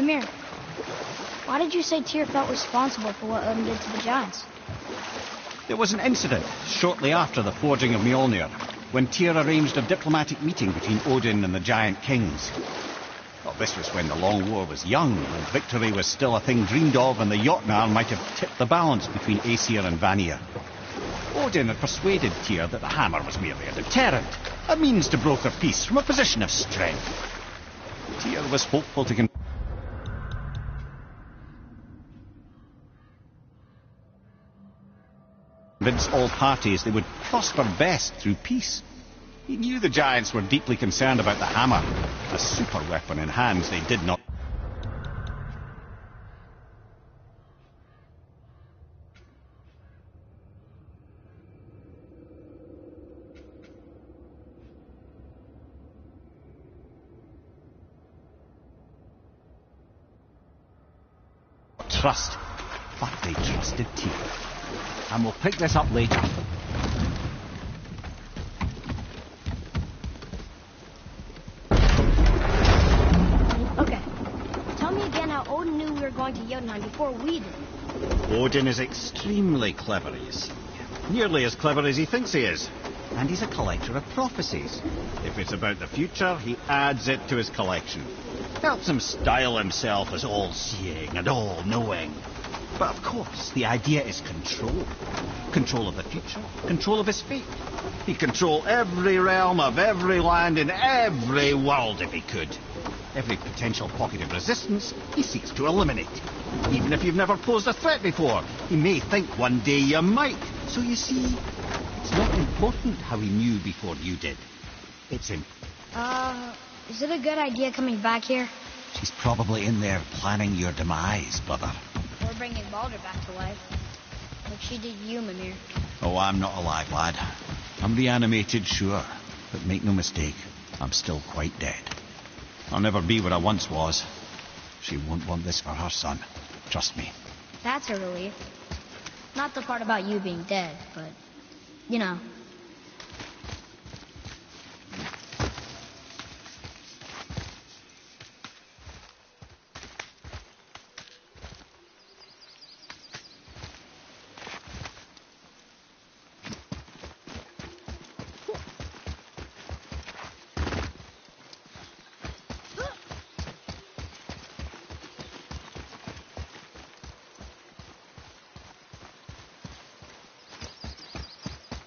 Mimir, why did you say Tyr felt responsible for what Odin did to the giants? There was an incident shortly after the forging of Mjolnir, when Tyr arranged a diplomatic meeting between Odin and the giant kings. Well, this was when the Long War was young, and victory was still a thing dreamed of, and the Jotnar might have tipped the balance between Aesir and Vanir. Odin had persuaded Tyr that the hammer was merely a deterrent, a means to broker peace from a position of strength. Tyr was hopeful to convince all parties they would prosper best through peace. He knew the giants were deeply concerned about the hammer. A super weapon in hands they did not trust, but they trusted Tyr. And we'll pick this up later. Okay. Tell me again how Odin knew we were going to Jotunheim before we did. Odin is extremely clever, he is. Nearly as clever as he thinks he is. And he's a collector of prophecies. If it's about the future, he adds it to his collection. Helps him style himself as all-seeing and all-knowing. But of course, the idea is control. Control of the future, control of his fate. He'd control every realm of every land in every world if he could. Every potential pocket of resistance he seeks to eliminate. Even if you've never posed a threat before, he may think one day you might. So you see, it's not important how he knew before you did. It's him. Is it a good idea coming back here? She's probably in there planning your demise, brother. Or bringing Baldur back to life. Like she did you, Mimir. Oh, I'm not alive, lad. I'm reanimated, sure. But make no mistake, I'm still quite dead. I'll never be what I once was. She won't want this for her son. Trust me. That's a relief. Not the part about you being dead, but, you know.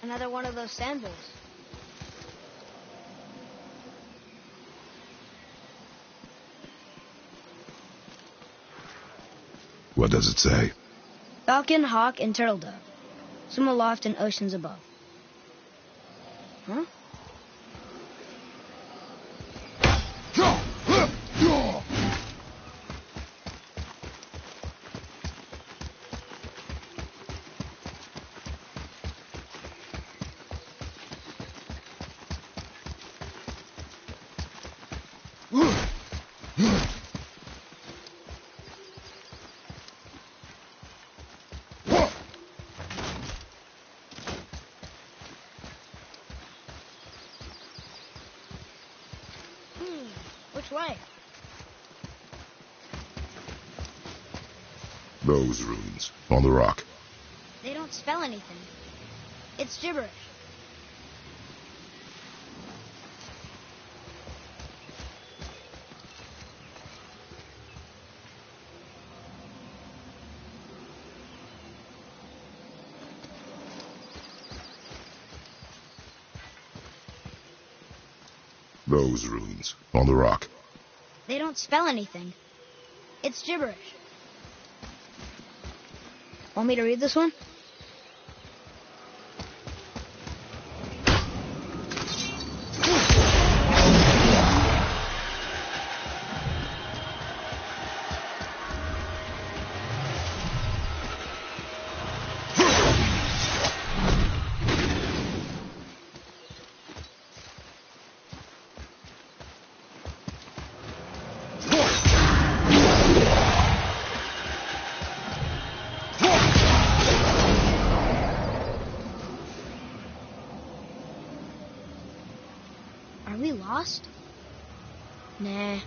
Another one of those sandals. What does it say? Falcon, hawk, and turtle dove. Swim aloft in oceans above. Huh? Which way? Those runes, on the rock. They don't spell anything. It's gibberish. Those runes, on the rock. They don't spell anything. It's gibberish. Want me to read this one? Are we lost? Nah.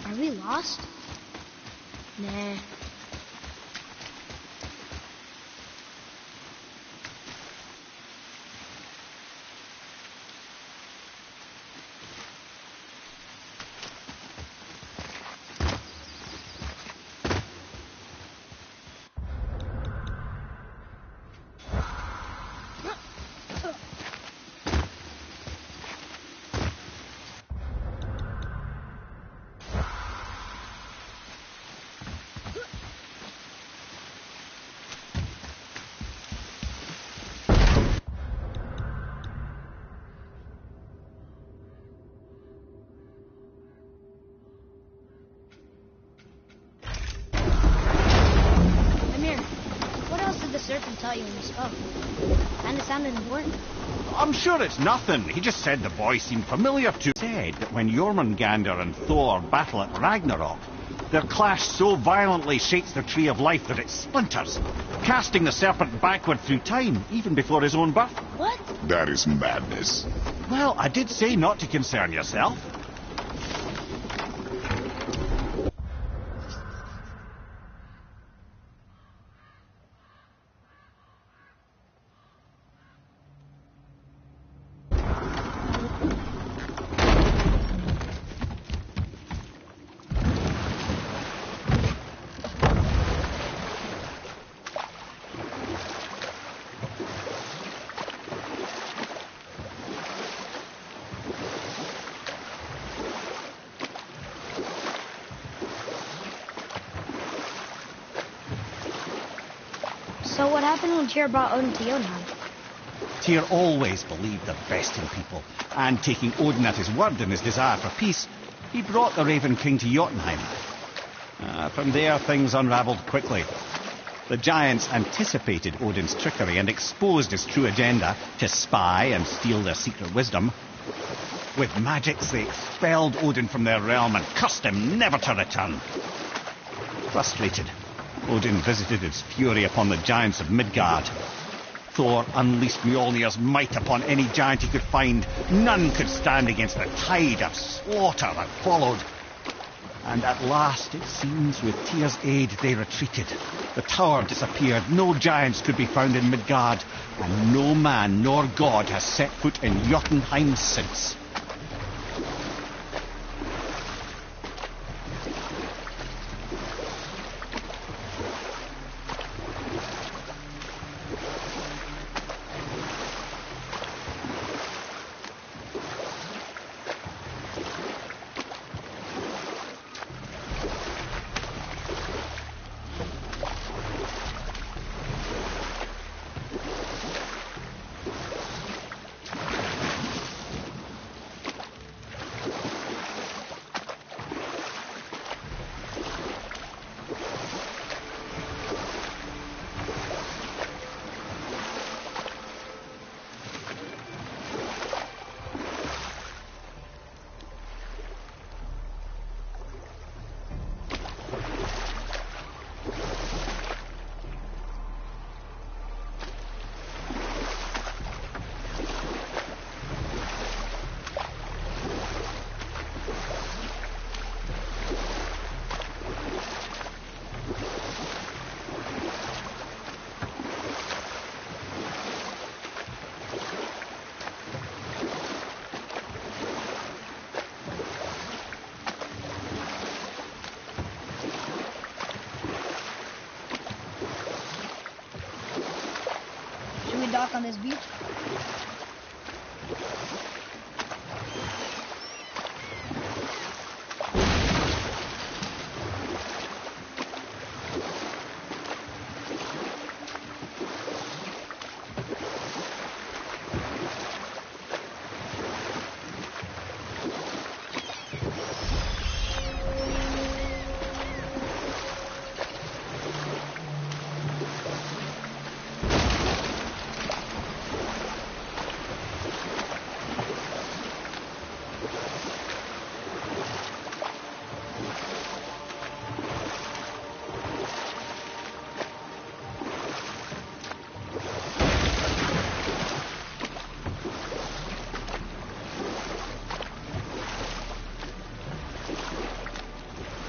Are we lost? Nah. Serpent tell you when you spoke. Kinda sounded important. I'm sure it's nothing. He just said the boy seemed familiar to... Said that when Jormungandr and Thor battle at Ragnarok, their clash so violently shakes the tree of life that it splinters, casting the serpent backward through time, even before his own birth. What? That is madness. Well, I did say not to concern yourself. So what happened when Tyr brought Odin to Jotunheim? Tyr always believed the best in people, and taking Odin at his word in his desire for peace, he brought the Raven King to Jotunheim. From there, things unravelled quickly. The giants anticipated Odin's trickery and exposed his true agenda to spy and steal their secret wisdom. With magics, they expelled Odin from their realm and cursed him never to return. Frustrated, Odin visited his fury upon the giants of Midgard. Thor unleashed Mjolnir's might upon any giant he could find. None could stand against the tide of slaughter that followed. And at last, it seems, with Tyr's aid, they retreated. The tower disappeared, no giants could be found in Midgard, and no man nor god has set foot in Jotunheim since. Dock on this beach?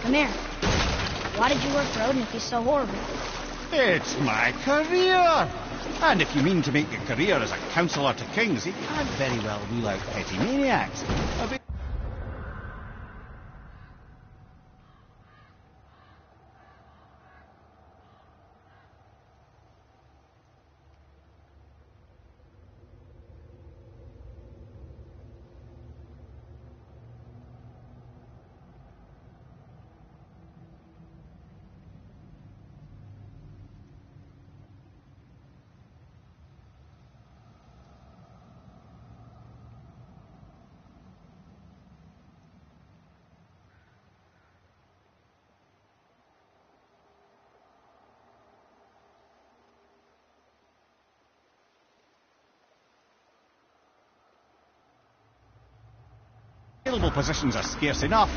Come here. Why did you work for Odin if he's so horrible? It's my career! And if you mean to make a career as a counsellor to kings, he can't very well rule out petty maniacs. Available positions are scarce enough.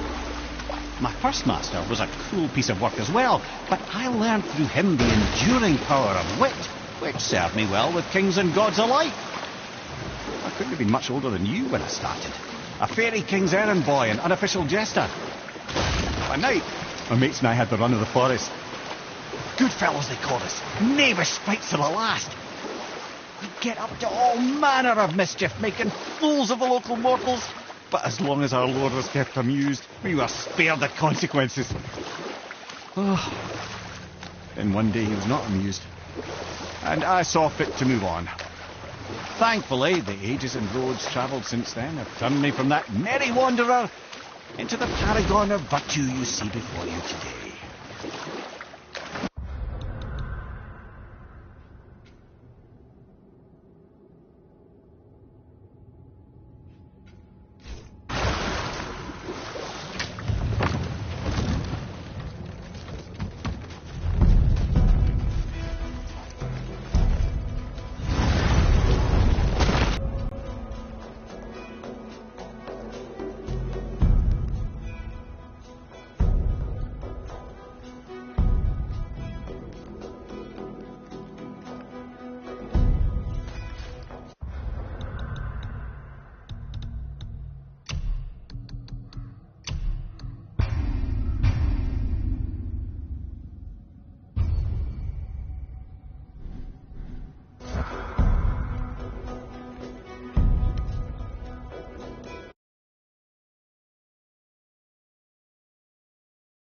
My first master was a cruel piece of work as well, but I learned through him the enduring power of wit, which served me well with kings and gods alike. I couldn't have been much older than you when I started. A fairy king's errand boy and unofficial jester. One night, my mates and I had the run of the forest. Good fellows they called us, knavish fights to the last. We'd get up to all manner of mischief, making fools of the local mortals. But as long as our lord was kept amused, we were spared the consequences. Oh. Then one day he was not amused, and I saw fit to move on. Thankfully, the ages and roads travelled since then have turned me from that merry wanderer into the paragon of virtue you see before you today.